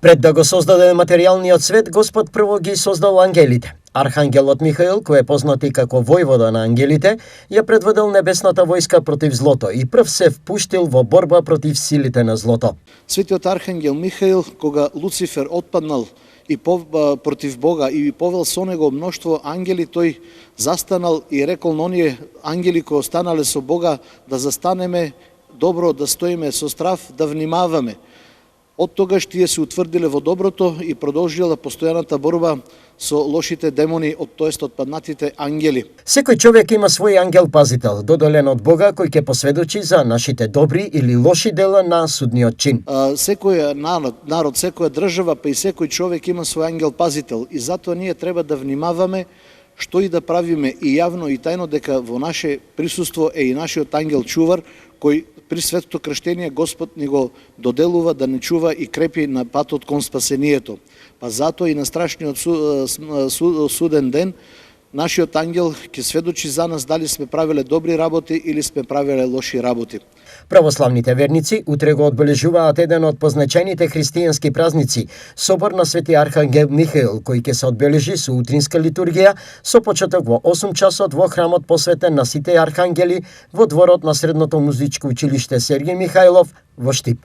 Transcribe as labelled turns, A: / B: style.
A: Пред да го создаде материјалниот свет, Господ прво ги создал ангелите. Архангелот Михаил, кој е познат и како војвода на ангелите, ја предводел небесната војска против злото и прв се впуштил во борба против силите на злото.
B: Светиот архангел Михаил, кога Луцифер отпаднал и против Бога и повел со него мноштво ангели, тој застанал и рекол на оние ангели кои останале со Бога да застанеме добро, да стоиме со страв, да внимаваме. Од тогаш тие се утврдиле во доброто и продолжила постојаната борба со лошите демони, тоест отпаднатите ангели.
A: Секој човек има свој ангел пазител, додолен од Бога, кој ќе посведочи за нашите добри или лоши дела на судниот чин.
B: Секој народ, секоја држава, па и секој човек има свој ангел пазител и затоа ние треба да внимаваме што и да правиме и јавно и тајно, дека во наше присуство е и нашиот ангел чувар, кој при светото крштение Господ ни го доделува да не чува и крепи на патот кон спасението. Па затоа и на страшниот суден ден нашиот ангел ќе сведочи за нас дали сме правеле добри работи или сме правеле лоши работи.
A: Православните верници утре го одбележуваат еден од позначајните христијански празници, собор на Свети Архангел Михаил, кој ќе се одбележи со утринска литургија со почеток во 8 часот во храмот посветен на сите архангели во дворот на Средното музичко училиште Сергиј Михајлов во Штип.